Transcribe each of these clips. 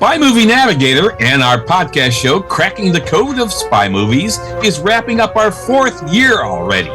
Spy Movie Navigator and our podcast show, Cracking the Code of Spy Movies, is wrapping up our 4th year already.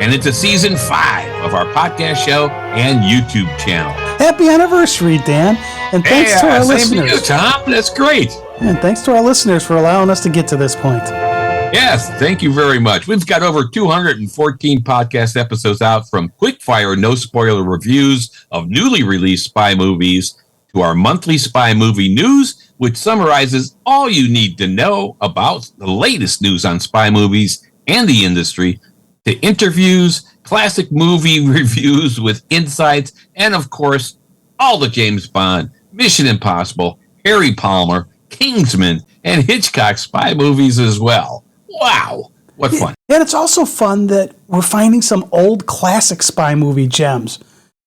And it's a season 5 of our podcast show and YouTube channel. Happy anniversary, Dan. And thanks to our listeners. You, Tom. That's great. And thanks to our listeners for allowing us to get to this point. Yes, thank you very much. We've got over 214 podcast episodes out, from quick-fire, no-spoiler reviews of newly released spy movies to our monthly spy movie news, which summarizes all you need to know about the latest news on spy movies and the industry, to interviews, classic movie reviews with insights, and, of course, all the James Bond, Mission Impossible, Harry Palmer, Kingsman, and Hitchcock spy movies as well. Wow, what fun. And it's also fun that we're finding some old classic spy movie gems.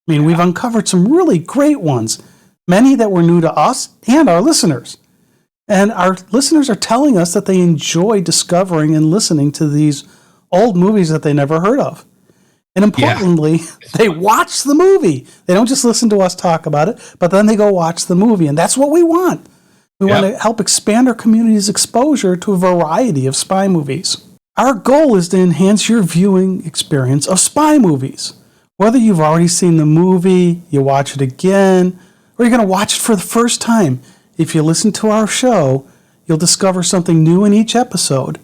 I mean, we've uncovered some really great ones, many that were new to us and our listeners. And our listeners are telling us that they enjoy discovering and listening to these old movies that they never heard of. And importantly, they watch the movie. They don't just listen to us talk about it, but then they go watch the movie. And that's what we want. We want to help expand our community's exposure to a variety of spy movies. Our goal is to enhance your viewing experience of spy movies. Whether you've already seen the movie, you watch it again, or you're going to watch it for the first time, if you listen to our show, you'll discover something new in each episode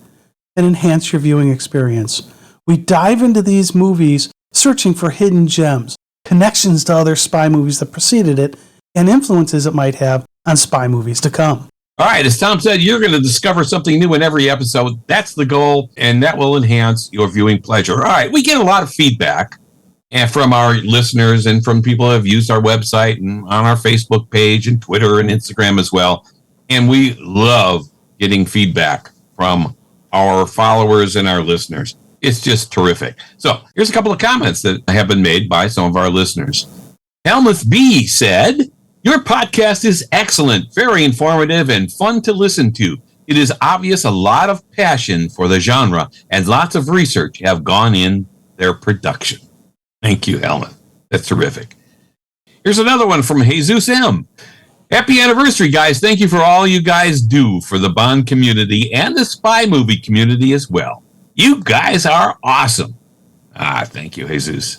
and enhance your viewing experience. We dive into these movies searching for hidden gems, connections to other spy movies that preceded it, and influences it might have on spy movies to come. All right, as Tom said, you're going to discover something new in every episode. That's the goal, and that will enhance your viewing pleasure. All right, we get a lot of feedback from our listeners and from people who have used our website and on our Facebook page and Twitter and Instagram as well. And we love getting feedback from our followers and our listeners. It's just terrific. So here's a couple of comments that have been made by some of our listeners. Helmuth B. said, "Your podcast is excellent, very informative, and fun to listen to. It is obvious a lot of passion for the genre and lots of research have gone in their production." Thank you, Helmuth. That's terrific. Here's another one from Jesus M. "Happy anniversary, guys. Thank you for all you guys do for the Bond community and the spy movie community as well. You guys are awesome." Thank you, Jesus.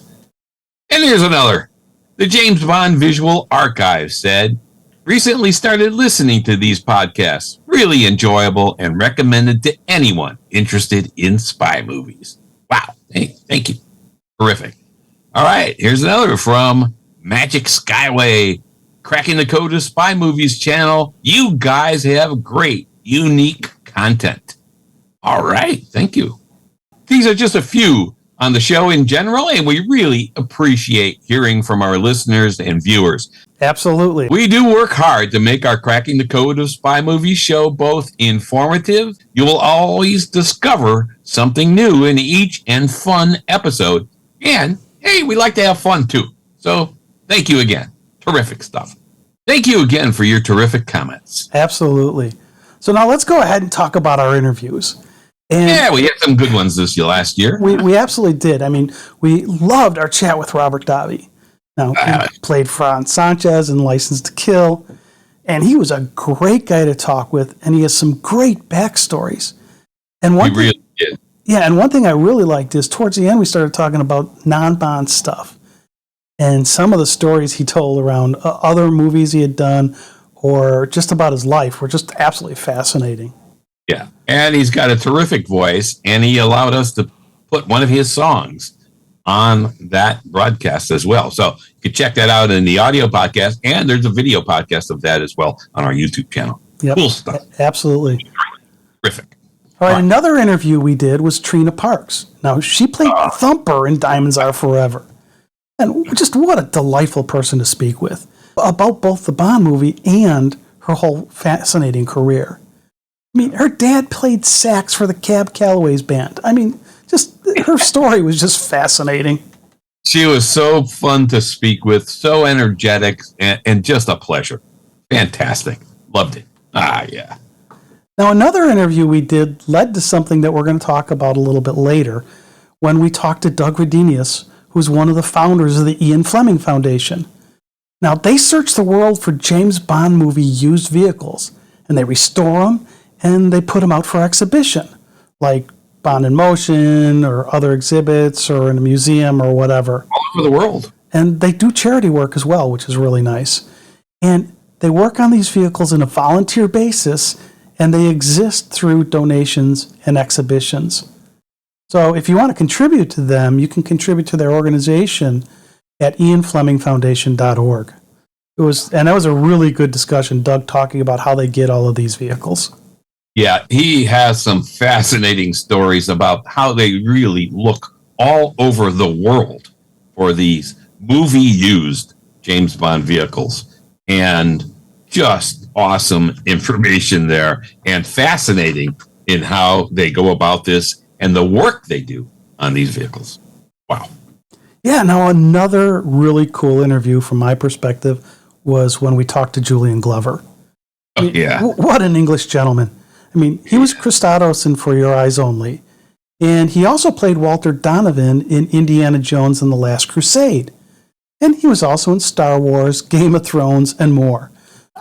And here's another. The James Bond Visual Archive said, "Recently started listening to these podcasts. Really enjoyable and recommended to anyone interested in spy movies." Wow. Thank you. Terrific. All right. Here's another from Magic Skyway. "Cracking the Code of Spy Movies channel. You guys have great, unique content." All right. Thank you. These are just a few on the show in general, and we really appreciate hearing from our listeners and viewers. Absolutely. We do work hard to make our Cracking the Code of Spy Movies show both informative. You will always discover something new in each and fun episode. And, hey, we like to have fun too. So, thank you again. Terrific stuff. Thank you again for your terrific comments. Absolutely. So now let's go ahead and talk about our interviews. And we had some good ones this last year. We absolutely did. I mean, we loved our chat with Robert Davi. Now, he played Franz Sanchez in License to Kill, and he was a great guy to talk with, and he has some great backstories. And he really did. Yeah, and one thing I really liked is towards the end we started talking about non-Bond stuff. And some of the stories he told around other movies he had done or just about his life were just absolutely fascinating. Yeah, and he's got a terrific voice, and he allowed us to put one of his songs on that broadcast as well. So you can check that out in the audio podcast, and there's a video podcast of that as well on our YouTube channel. Yep. Cool stuff. Absolutely. Terrific. All right, another interview we did was Trina Parks. Now, she played Thumper in Diamonds Are Forever. And just what a delightful person to speak with about both the Bond movie and her whole fascinating career. I mean, her dad played sax for the Cab Calloway's band. I mean, just her story was just fascinating. She was so fun to speak with, so energetic, and just a pleasure. Fantastic. Loved it. Yeah. Now, another interview we did led to something that we're going to talk about a little bit later when we talked to Doug Redenius, who's one of the founders of the Ian Fleming Foundation. Now, they search the world for James Bond movie used vehicles, and they restore them, and they put them out for exhibition, like Bond in Motion or other exhibits or in a museum or whatever. All over the world. And they do charity work as well, which is really nice. And they work on these vehicles on a volunteer basis, and they exist through donations and exhibitions. So if you want to contribute to them, you can contribute to their organization at ianflemingfoundation.org. And that was a really good discussion, Doug talking about how they get all of these vehicles. Yeah, he has some fascinating stories about how they really look all over the world for these movie-used James Bond vehicles. And just awesome information there, and fascinating in how they go about this and the work they do on these vehicles. Wow. Yeah, now another really cool interview from my perspective was when we talked to Julian Glover. Oh, yeah. What an English gentleman. I mean, he was Christados in For Your Eyes Only, and he also played Walter Donovan in Indiana Jones and the Last Crusade. And he was also in Star Wars, Game of Thrones, and more.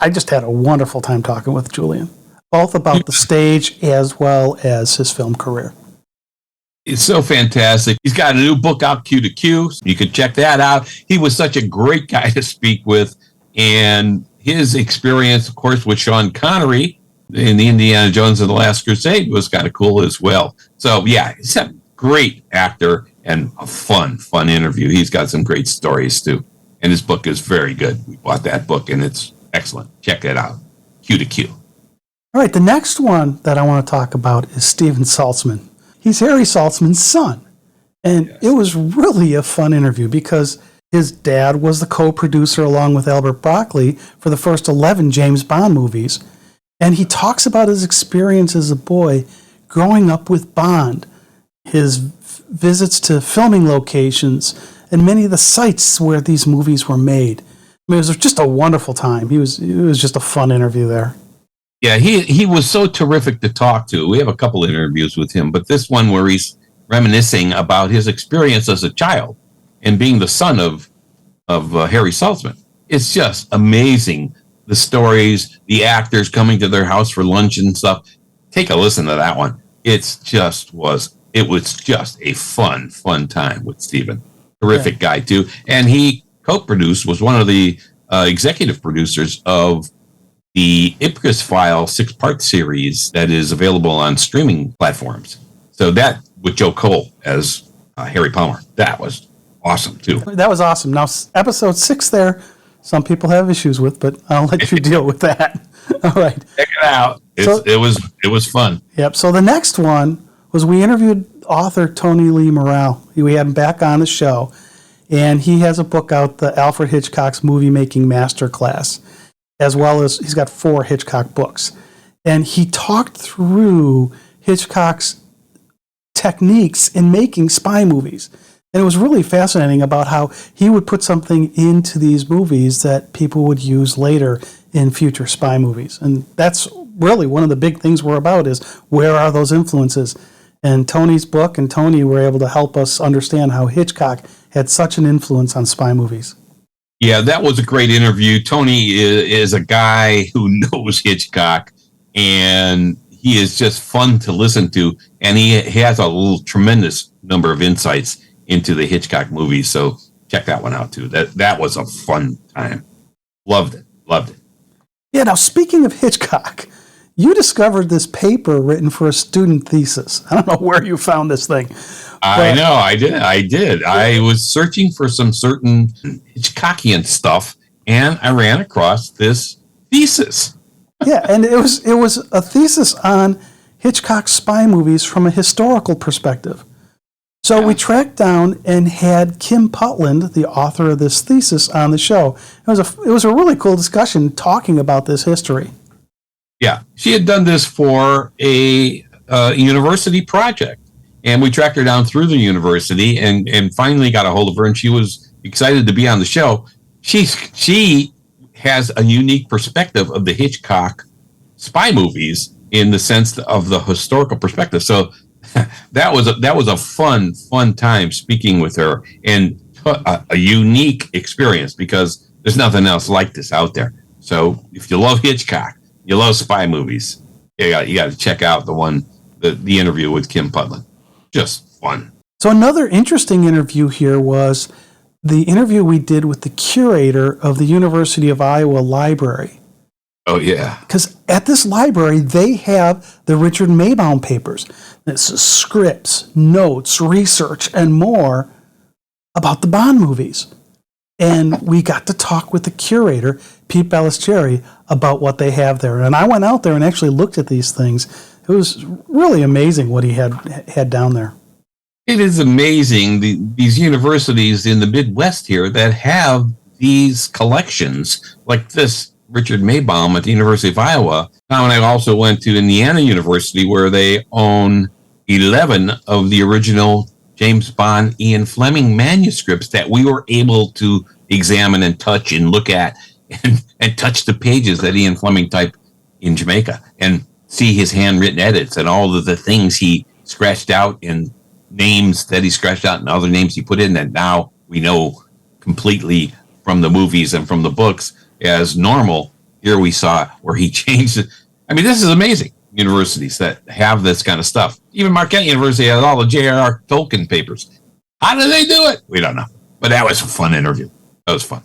I just had a wonderful time talking with Julian, both about the stage as well as his film career. It's so fantastic. He's got a new book out, Q to Q. You can check that out. He was such a great guy to speak with. And his experience, of course, with Sean Connery in the Indiana Jones and the Last Crusade was kind of cool as well. So, yeah, he's a great actor and a fun interview. He's got some great stories, too. And his book is very good. We bought that book, and it's excellent. Check it out, Q to Q. All right, the next one that I want to talk about is Steven Saltzman. He's Harry Saltzman's son. And It was really a fun interview because his dad was the co-producer along with Albert Broccoli for the first 11 James Bond movies. And he talks about his experience as a boy growing up with Bond, his visits to filming locations, and many of the sites where these movies were made. I mean, it was just a wonderful time. It was just a fun interview there. Yeah, he was so terrific to talk to. We have a couple of interviews with him, but this one where he's reminiscing about his experience as a child and being the son of Harry Saltzman. It's just amazing, the stories, the actors coming to their house for lunch and stuff. Take a listen to that one. It was just a fun time with Steven. Terrific guy, too. And he co-produced, was one of the executive producers of the Ipcris File 6-part series that is available on streaming platforms. So that, with Joe Cole as Harry Palmer, that was awesome, too. That was awesome. Now, episode 6 there, some people have issues with, but I'll let you deal with that. All right. Check it out. It was fun. Yep. So the next one was we interviewed author Tony Lee Morrell. We had him back on the show, and he has a book out, the Alfred Hitchcock's Movie Making Masterclass, as well as he's got 4 Hitchcock books. And he talked through Hitchcock's techniques in making spy movies. And it was really fascinating about how he would put something into these movies that people would use later in future spy movies. And that's really one of the big things we're about, is where are those influences? And Tony's book and Tony were able to help us understand how Hitchcock had such an influence on spy movies. Yeah, that was a great interview. Tony is a guy who knows Hitchcock, and he is just fun to listen to. And he has a tremendous number of insights into the Hitchcock movies. So check that one out, too. That was a fun time. Loved it. Yeah, now speaking of Hitchcock, you discovered this paper written for a student thesis. I don't know where you found this thing. I know, I did. I was searching for some certain Hitchcockian stuff, and I ran across this thesis. Yeah, and it was a thesis on Hitchcock's spy movies from a historical perspective. So we tracked down and had Kim Putland, the author of this thesis, on the show. It was a really cool discussion talking about this history. Yeah, she had done this for a university project, and we tracked her down through the university and finally got a hold of her, and she was excited to be on the show. She has a unique perspective of the Hitchcock spy movies in the sense of the historical perspective. So that was a fun time speaking with her, and a unique experience because There's nothing else like this out there. So if you love Hitchcock, you love spy movies, you got to check out the interview with Kim Pudlin. Just fun. So another interesting interview here was the interview we did with the curator of the University of Iowa Library. Oh, yeah. Because at this library, they have the Richard Maybaum papers. This is scripts, notes, research, and more about the Bond movies. And we got to talk with the curator, Pete Ballestieri, about what they have there. And I went out there and actually looked at these things. It was really amazing what he had down there. It is amazing, these universities in the Midwest here that have these collections like this. Richard Maybaum at the University of Iowa. Tom and I also went to Indiana University, where they own 11 of the original James Bond Ian Fleming manuscripts that we were able to examine and touch and look at and touch the pages that Ian Fleming typed in Jamaica and see his handwritten edits and all of the things he scratched out and names that he scratched out and other names he put in that now we know completely from the movies and from the books as normal. Here we saw where he changed it. I mean, this is amazing. Universities that have this kind of stuff. Even Marquette University has all the J.R.R. Tolkien papers. How do they do it? We don't know. But that was a fun interview. That was fun.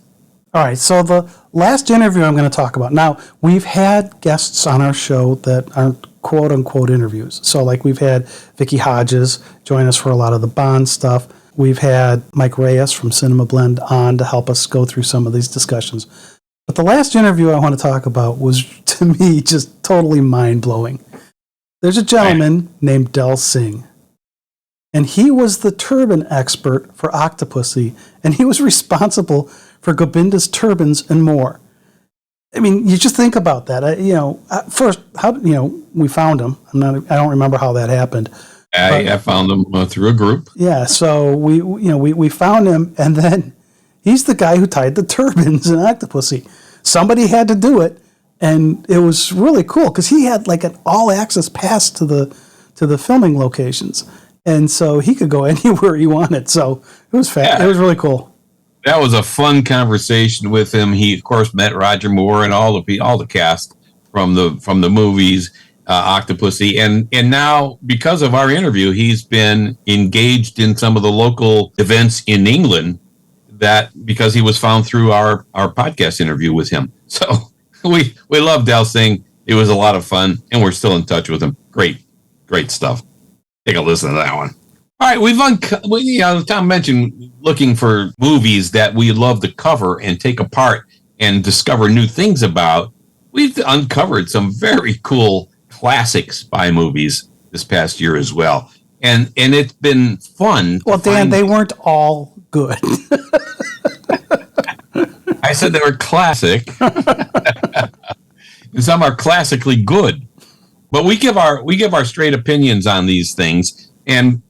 All right, so the last interview I'm going to talk about. Now, we've had guests on our show that aren't quote-unquote interviews. So, like, we've had Vicky Hodges join us for a lot of the Bond stuff. We've had Mike Reyes from Cinema Blend on to help us go through some of these discussions. But the last interview I want to talk about was, to me, just totally mind-blowing. There's a gentleman named Del Singh, and he was the turban expert for Octopussy, and he was responsible for Gobinda's turbans and more. I mean, you just think about that. First, we found him. I don't remember how that happened. I found him through a group. Yeah, so we found him, and then he's the guy who tied the turbans in Octopussy. Somebody had to do it, and it was really cool because he had like an all-access pass to the filming locations, and so he could go anywhere he wanted. So it was It was really cool. That was a fun conversation with him. He, of course, met Roger Moore and all the cast from the movies, Octopussy, and now because of our interview, he's been engaged in some of the local events in England. That because he was found through our podcast interview with him. So we love Del Singh. It was a lot of fun, and we're still in touch with him. Great stuff. Take a listen to that one. All right, Tom mentioned looking for movies that we love to cover and take apart and discover new things about. We've uncovered some very cool classic spy movies this past year as well, and it's been fun. Well, Dan, they weren't all good. I said they were classic. And some are classically good. But we give our straight opinions on these things, and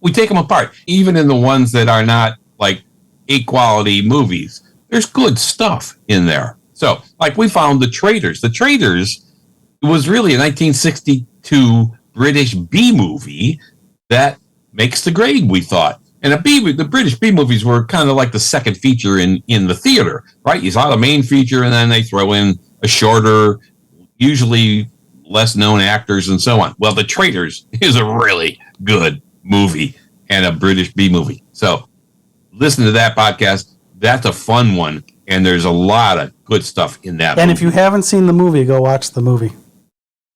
we take them apart. Even in the ones that are not like A-quality movies, there's good stuff in there. So, like we found The Traitors. The Traitors was really a 1962 British B movie that makes the grade, we thought. And the British B movies were kind of like the second feature in the theater, right? You saw the main feature, and then they throw in a shorter, usually less known actors and so on. Well, The Traitors is a really good movie and a British B movie. So listen to that podcast. That's a fun one, and there's a lot of good stuff in that And movie. if you haven't seen the movie, go watch the movie.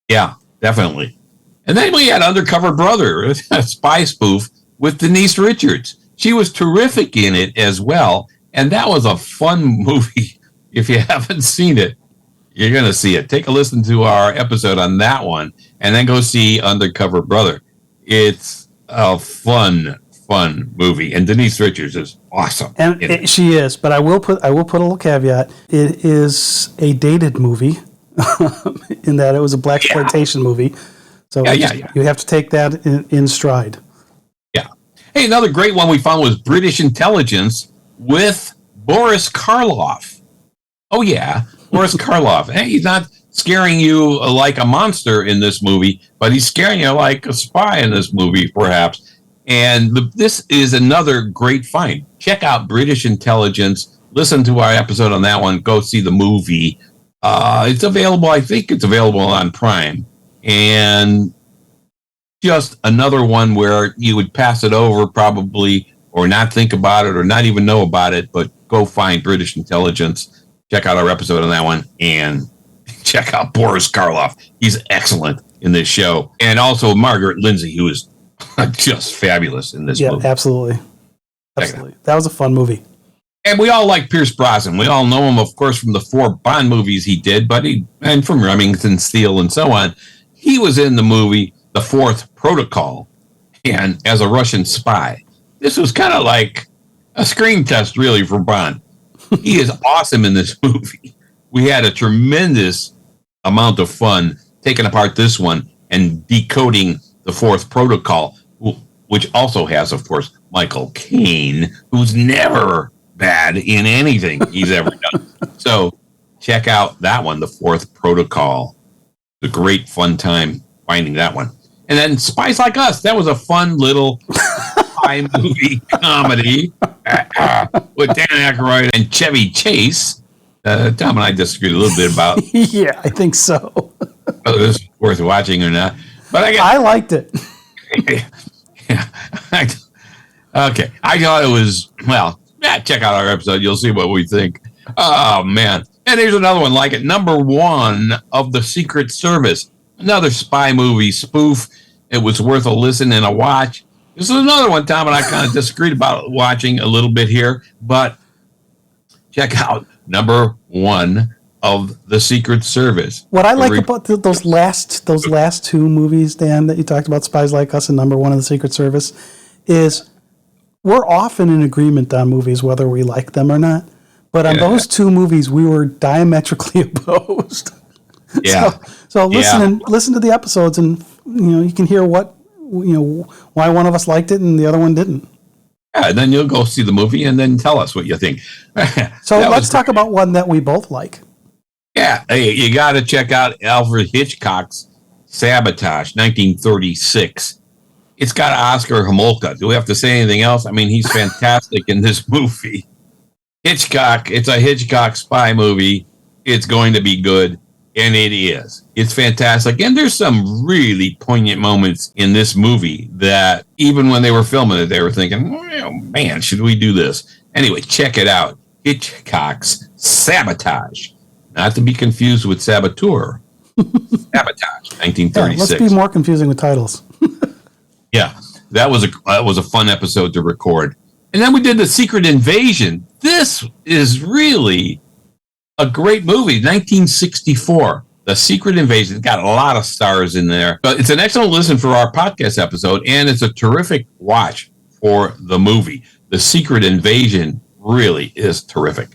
Yeah, definitely. And then we had Undercover Brother, a spy spoof with Denise Richards. She was terrific in it as well, and that was a fun movie. If you haven't seen it, you're going to see it. Take a listen to our episode on that one, and then go see Undercover Brother. It's a fun movie, and Denise Richards is awesome. And she is, but I will put a little caveat. It is a dated movie in that it was a blaxploitation movie. So you have to take that in stride. Yeah. Hey, another great one we found was British Intelligence with Boris Karloff. Oh, yeah, Boris Karloff. Hey, he's not scaring you like a monster in this movie, but he's scaring you like a spy in this movie, perhaps. And this is another great find. Check out British Intelligence listen to our episode on that one. Go see the movie. It's available. I think it's available on Prime. And just another one where you would pass it over probably, or not think about it, or not even know about it, but go find British intelligence. Check out our episode on that one, and check out Boris Karloff. He's excellent in this show. And also Margaret Lindsay, who is just fabulous in this movie. Absolutely. That was a fun movie. And we all like Pierce Brosnan. We all know him, of course, from the 4 Bond movies he did, and from Remington Steele and so on. He was in the movie The Fourth Protocol, and as a Russian spy. This was kind of like a screen test, really, for Bond. He is awesome in this movie. We had a tremendous amount of fun taking apart this one and decoding The Fourth Protocol, which also has, of course, Michael Caine, who's never bad in anything he's ever done. So check out that one, The Fourth Protocol. It's a great fun time finding that one. And then Spies Like Us. That was a fun little spy movie comedy with Dan Aykroyd and Chevy Chase. Tom and I disagreed a little bit about yeah, I think so. whether this is worth watching or not. But I liked it. Yeah. Okay. I thought it was, check out our episode. You'll see what we think. Oh, man. And here's another one like it. Number 1 of The Secret Service. Another spy movie spoof. It was worth a listen and a watch. This is another one Tom and I kind of disagreed about watching a little bit here. But check out number 1 of The Secret Service. What I like about those last 2 movies, Dan, that you talked about, Spies Like Us and number 1 of The Secret Service, is we're often in agreement on movies, whether we like them or not. But on those 2 movies, we were diametrically opposed. Yeah. So listen to the episodes, and you can hear why one of us liked it and the other one didn't. Yeah, and then you'll go see the movie and then tell us what you think. So let's talk about one that we both like. Yeah, hey, you got to check out Alfred Hitchcock's Sabotage, 1936. It's got Oscar Homolka. Do we have to say anything else? I mean, he's fantastic in this movie. Hitchcock, it's a Hitchcock spy movie. It's going to be good, and it is. It's fantastic, and there's some really poignant moments in this movie that even when they were filming it, they were thinking, oh, man, should we do this? Anyway, check it out. Hitchcock's Sabotage. Not to be confused with Saboteur. Sabotage, 1936. Yeah, let's be more confusing with titles. Yeah, that was a fun episode to record. And then we did The Secret Invasion. This is really a great movie, 1964. The Secret Invasion. It's got a lot of stars in there. But it's an excellent listen for our podcast episode, and it's a terrific watch for the movie. The Secret Invasion really is terrific.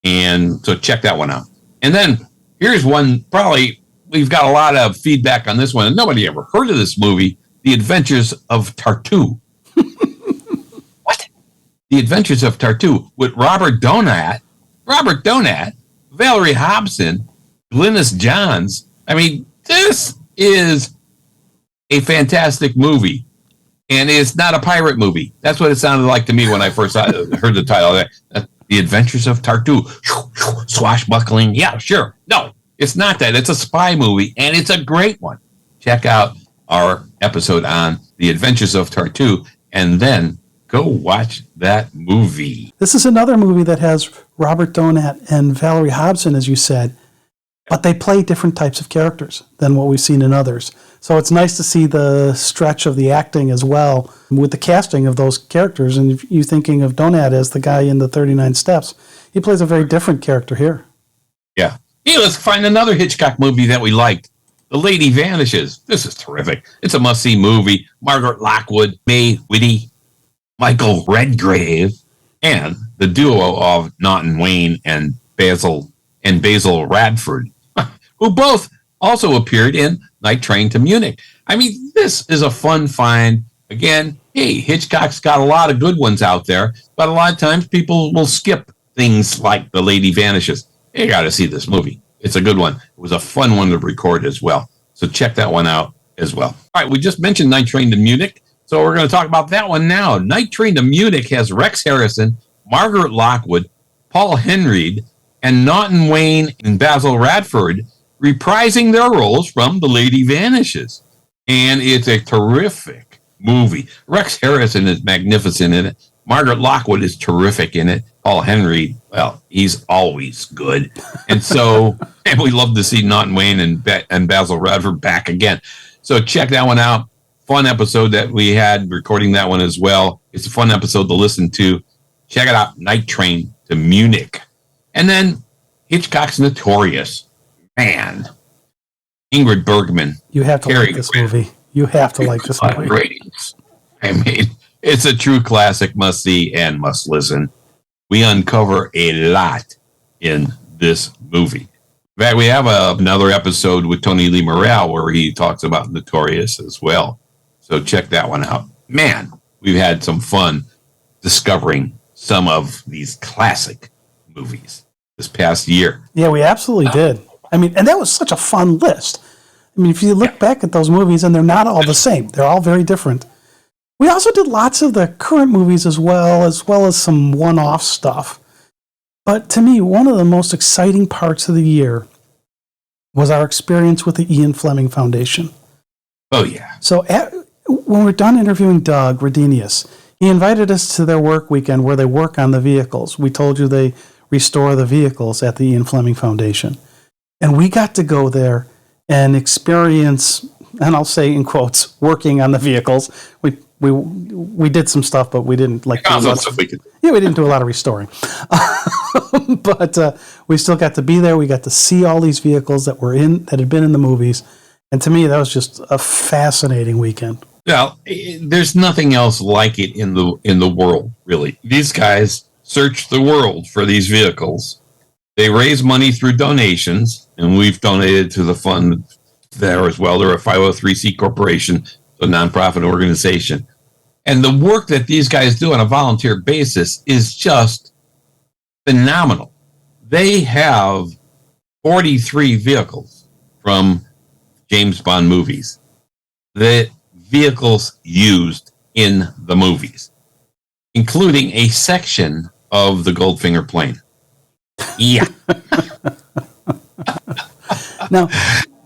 And so check that one out. And then here's one, probably we've got a lot of feedback on this one, and nobody ever heard of this movie, The Adventures of Tartu. What? The Adventures of Tartu with Robert Donat, Valerie Hobson, Glynis Johns. I mean, this is a fantastic movie, and it's not a pirate movie. That's what it sounded like to me when I first heard the title. The Adventures of Tartu. Swashbuckling. Yeah, sure. No, it's not that. It's a spy movie, and it's a great one. Check out our episode on The Adventures of Tartu, and then go watch that movie. This is another movie that has Robert Donat and Valerie Hobson, as you said, but they play different types of characters than what we've seen in others. So it's nice to see the stretch of the acting as well with the casting of those characters. And if you're thinking of Donat as the guy in the 39 Steps, he plays a very different character here. Yeah. Hey, let's find another Hitchcock movie that we liked. The Lady Vanishes. This is terrific. It's a must-see movie. Margaret Lockwood, Mae Whitty, Michael Redgrave, and the duo of Naughton Wayne and Basil Radford, who both also appeared in Night Train to Munich. I mean, this is a fun find. Again, hey, Hitchcock's got a lot of good ones out there, but a lot of times people will skip things like The Lady Vanishes. You got to see this movie. It's a good one. It was a fun one to record as well. So check that one out as well. All right, we just mentioned Night Train to Munich, so we're going to talk about that one now. Night Train to Munich has Rex Harrison, Margaret Lockwood, Paul Henreid, and Naughton Wayne and Basil Radford reprising their roles from The Lady Vanishes. And it's a terrific movie. Rex Harrison is magnificent in it. Margaret Lockwood is terrific in it. Paul Henreid, well, he's always good. And so, and we love to see Naughton Wayne and Basil Radford back again. So check that one out. Fun episode that we had recording that one as well. It's a fun episode to listen to. Check it out. Night Train to Munich. And then Hitchcock's Notorious. Man. Ingrid Bergman. You have to like this movie. You have to like this movie. Ratings. I mean, it's a true classic, must see and must listen. We uncover a lot in this movie. In fact, we have another episode with Tony Lee Morrell where he talks about Notorious as well. So check that one out. Man, we've had some fun discovering some of these classic movies this past year. Yeah, we absolutely did. I mean, and that was such a fun list. I mean, if you look back at those movies, and they're not all the same. They're all very different. We also did lots of the current movies as well as some one-off stuff. But to me, one of the most exciting parts of the year was our experience with the Ian Fleming Foundation. Oh, yeah. So when we're done interviewing Doug Redenius, he invited us to their work weekend where they work on the vehicles. We told you they restore the vehicles at the Ian Fleming Foundation. And we got to go there and experience, and I'll say in quotes, working on the vehicles. We did some stuff, but we didn't we didn't do a lot of restoring. But we still got to be there. We got to see all these vehicles that had been in the movies. And to me, that was just a fascinating weekend. Well, there's nothing else like it in the world, really. These guys search the world for these vehicles. They raise money through donations, and we've donated to the fund there as well. They're a 503c corporation, a nonprofit organization. And the work that these guys do on a volunteer basis is just phenomenal. They have 43 vehicles from James Bond movies. The vehicles used in the movies, including a section of the Goldfinger plane. Yeah. Now,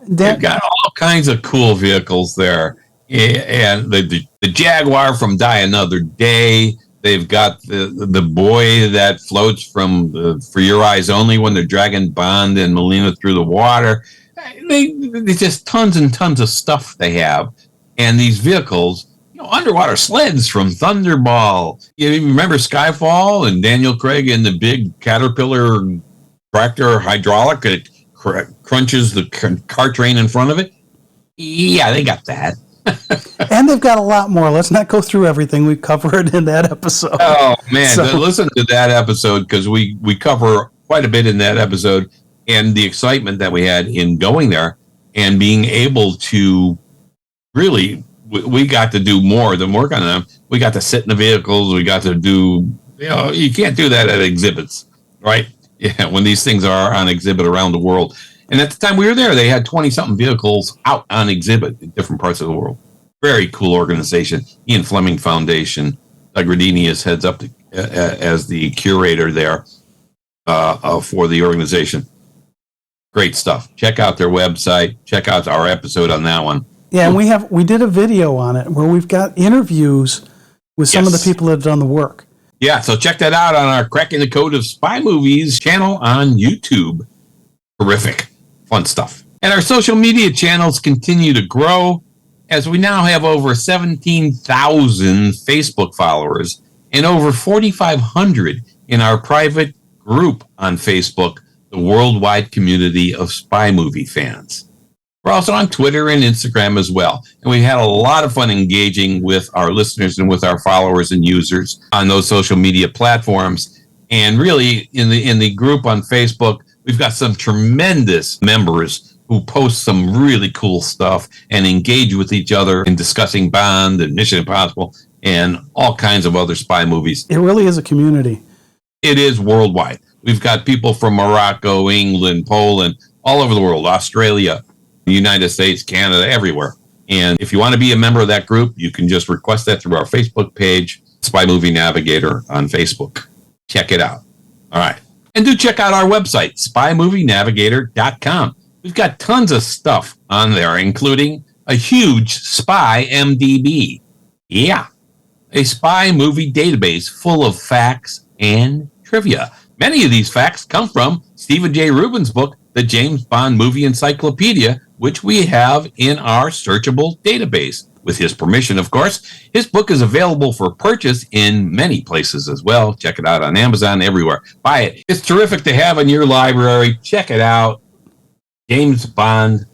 they've got all kinds of cool vehicles there. And the Jaguar from Die Another Day. They've got the boy that floats from For Your Eyes Only when they're dragging Bond and Melina through the water. There's just tons and tons of stuff they have. And these vehicles, underwater sleds from Thunderball. You remember Skyfall and Daniel Craig in the big Caterpillar tractor hydraulic that crunches the car train in front of it? Yeah, they got that. And they've got a lot more. Let's not go through everything. We cover it in that episode. Oh, man. Listen to that episode because we cover quite a bit in that episode and the excitement that we had in going there and being able to really, we got to do more than work on them. We got to sit in the vehicles. We got to do, you can't do that at exhibits, right? Yeah, when these things are on exhibit around the world. And at the time we were there, they had 20-something vehicles out on exhibit in different parts of the world. Very cool organization. Ian Fleming Foundation. Doug Redenius heads up as the curator there for the organization. Great stuff. Check out their website. Check out our episode on that one. Yeah, and we did a video on it where we've got interviews with some of the people that have done the work. Yeah, so check that out on our Cracking the Code of Spy Movies channel on YouTube. Terrific. Fun stuff. And our social media channels continue to grow as we now have over 17,000 Facebook followers and over 4,500 in our private group on Facebook, the worldwide community of spy movie fans. We're also on Twitter and Instagram as well. And we had a lot of fun engaging with our listeners and with our followers and users on those social media platforms. And really, in the group on Facebook, we've got some tremendous members who post some really cool stuff and engage with each other in discussing Bond and Mission Impossible and all kinds of other spy movies. It really is a community. It is worldwide. We've got people from Morocco, England, Poland, all over the world, Australia, the United States, Canada, everywhere. And if you want to be a member of that group, you can just request that through our Facebook page, Spy Movie Navigator on Facebook. Check it out. All right. And do check out our website, spymovienavigator.com. We've got tons of stuff on there, including a huge spy MDB. Yeah, a spy movie database full of facts and trivia. Many of these facts come from Stephen J. Rubin's book, The James Bond Movie Encyclopedia, which we have in our searchable database. With his permission, of course. His book is available for purchase in many places as well. Check it out on Amazon, everywhere. Buy it. It's terrific to have in your library. Check it out. James Bond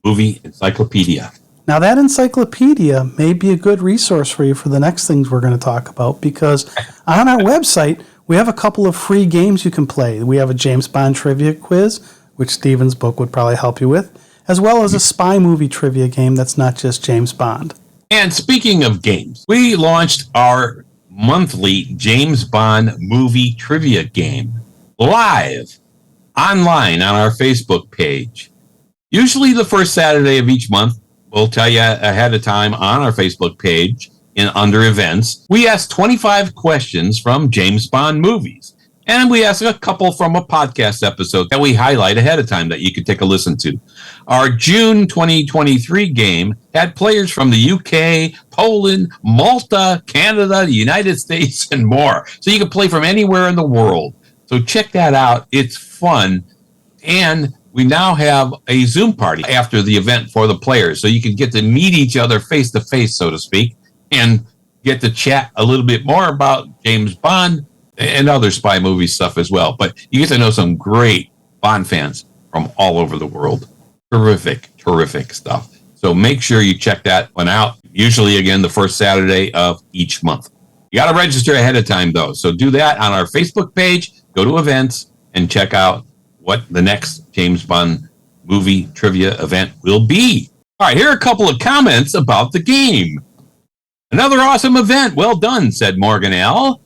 Movie Encyclopedia. Now, that encyclopedia may be a good resource for you for the next things we're going to talk about, because on our website, we have a couple of free games you can play. We have a James Bond trivia quiz, which Stephen's book would probably help you with, as well as a spy movie trivia game that's not just James Bond. And speaking of games, we launched our monthly James Bond movie trivia game live online on our Facebook page. Usually the first Saturday of each month, we'll tell you ahead of time on our Facebook page under events. We ask 25 questions from James Bond movies. And we ask a couple from a podcast episode that we highlight ahead of time that you can take a listen to. Our June 2023 game had players from the UK, Poland, Malta, Canada, the United States, and more. So you can play from anywhere in the world. So check that out. It's fun. And we now have a Zoom party after the event for the players. So you can get to meet each other face to face, so to speak, and get to chat a little bit more about James Bond and other spy movie stuff as well. But you get to know some great Bond fans from all over the world. Terrific stuff. So make sure you check that one out. Usually, again, the first Saturday of each month. You got to register ahead of time, though. So do that on our Facebook page. Go to events and check out what the next James Bond movie trivia event will be. All right, here are a couple of comments about the game. Another awesome event. Well done, said Morgan L.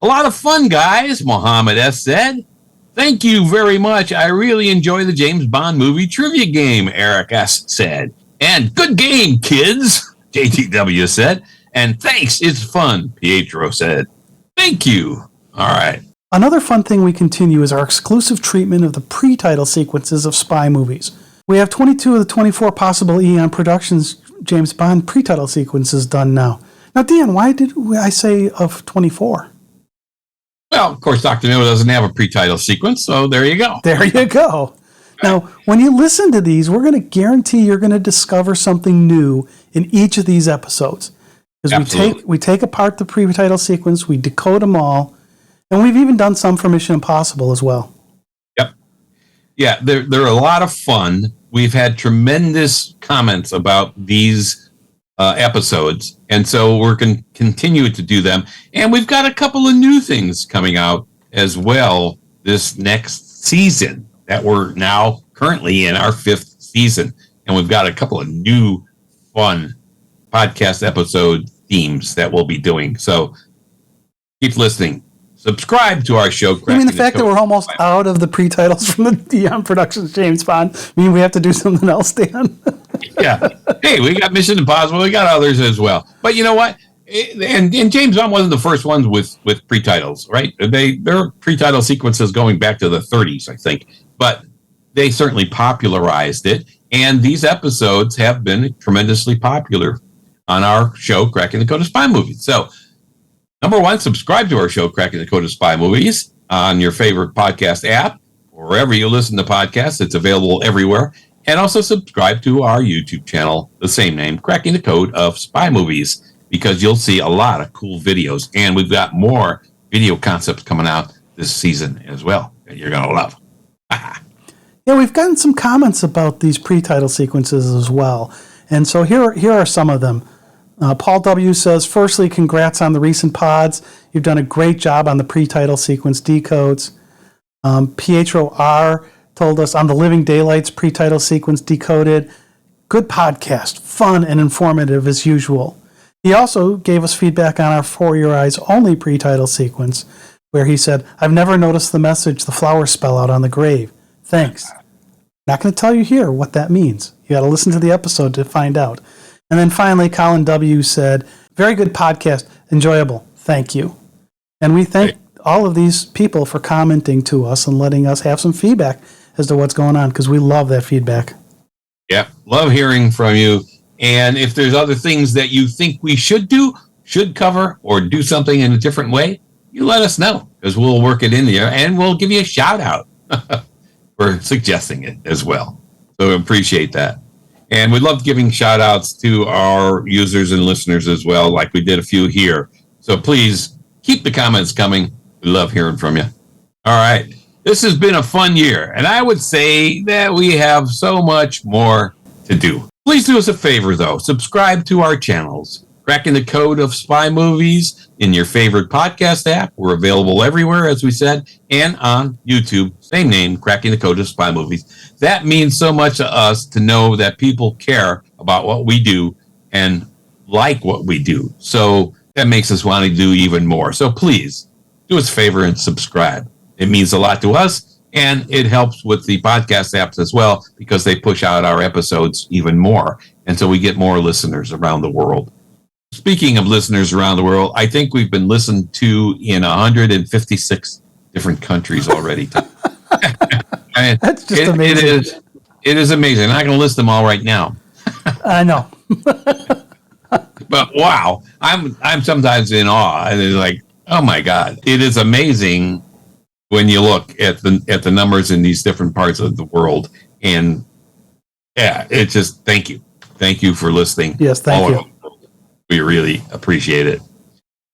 A lot of fun, guys, Mohammed S. said. Thank you very much. I really enjoy the James Bond movie trivia game, Eric S. said. And good game, kids, JTW said. And thanks, it's fun, Pietro said. Thank you. All right. Another fun thing we continue is our exclusive treatment of the pre-title sequences of spy movies. We have 22 of the 24 possible Eon Productions James Bond pre-title sequences done now. Now, Dan, why did I say of 24? Well, of course, Dr. No doesn't have a pre-title sequence, so there you go. There you go. Now, when you listen to these, we're going to guarantee you're going to discover something new in each of these episodes. Because we take apart the pre-title sequence, we decode them all, and we've even done some for Mission Impossible as well. Yep. Yeah, they're a lot of fun. We've had tremendous comments about these episodes, and so we're going to continue to do them. And we've got a couple of new things coming out as well this next season that we're now currently in our 5th season. And we've got a couple of new fun podcast episode themes that we'll be doing. So keep listening. Subscribe to our show. You mean the fact that we're almost out of the pre-titles from the Eon Productions James Bond mean we have to do something else, Dan? Yeah. Hey, we got Mission Impossible. We got others as well. But you know what? And James Bond wasn't the first ones with pre-titles, right? There are pre-title sequences going back to the 30s, I think. But they certainly popularized it. And these episodes have been tremendously popular on our show, Cracking the Code of Spy Movies. So, number one, subscribe to our show, Cracking the Code of Spy Movies, on your favorite podcast app. Wherever you listen to podcasts, it's available everywhere. And also subscribe to our YouTube channel, the same name, Cracking the Code of Spy Movies, because you'll see a lot of cool videos. And we've got more video concepts coming out this season as well that you're going to love. Yeah, we've gotten some comments about these pre-title sequences as well. And so here are some of them. Paul W. says, firstly, congrats on the recent pods. You've done a great job on the pre-title sequence decodes. Pietro R. told us on the Living Daylights pre-title sequence decoded. Good podcast, fun and informative as usual. He also gave us feedback on our For Your Eyes Only pre-title sequence, where he said, I've never noticed the message, the flowers spell out on the grave. Thanks. Not going to tell you here what that means. You got to listen to the episode to find out. And then finally, Colin W. said, very good podcast, enjoyable. Thank you. And we thank all of these people for commenting to us and letting us have some feedback as to what's going on, because we love that feedback. Yeah, love hearing from you. And if there's other things that you think we should do, should cover, or do something in a different way, you let us know, because we'll work it in there and we'll give you a shout out for suggesting it as well. So appreciate that. And we love giving shout outs to our users and listeners as well, like we did a few here. So please keep the comments coming. We love hearing from you. All right. This has been a fun year, and I would say that we have so much more to do. Please do us a favor, though. Subscribe to our channels. Cracking the Code of Spy Movies in your favorite podcast app. We're available everywhere, as we said, and on YouTube. Same name, Cracking the Code of Spy Movies. That means so much to us to know that people care about what we do and like what we do. So that makes us want to do even more. So please do us a favor and subscribe. It means a lot to us, and it helps with the podcast apps as well, because they push out our episodes even more. And so we get more listeners around the world. Speaking of listeners around the world, I think we've been listened to in 156 different countries already. That's just amazing. It is amazing. I'm not going to list them all right now. I know. But wow, I'm sometimes in awe. And it's like, oh my God, it is amazing when you look at the numbers in these different parts of the world. And yeah, it's just thank you for listening. Yes, thank you. We really appreciate it.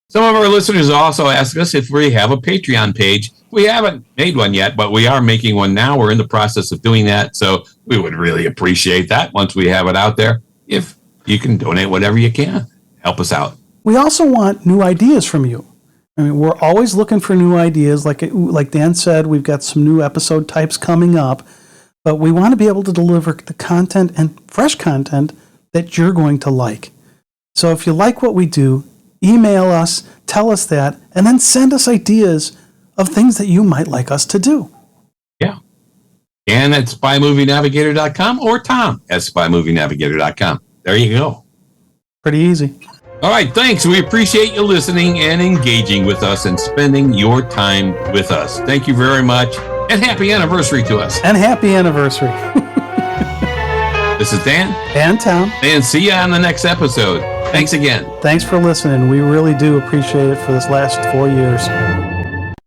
Some of our listeners also ask us if we have a Patreon page. We haven't made one yet, but we are making one now. We're in the process of doing that. So we would really appreciate that once we have it out there. If you can donate whatever you can, help us out. We also want new ideas from you. I mean, we're always looking for new ideas. Like Dan said, we've got some new episode types coming up, but we want to be able to deliver the content and fresh content that you're going to like. So if you like what we do, email us, tell us that, and then send us ideas of things that you might like us to do. Yeah. And at spymovienavigator.com or Tom at spymovienavigator.com. There you go. Pretty easy. All right, thanks. We appreciate you listening and engaging with us and spending your time with us. Thank you very much, and happy anniversary to us. And happy anniversary. This is Dan. And Tom. And see you on the next episode. Thanks again. Thanks for listening. We really do appreciate it for this last 4 years.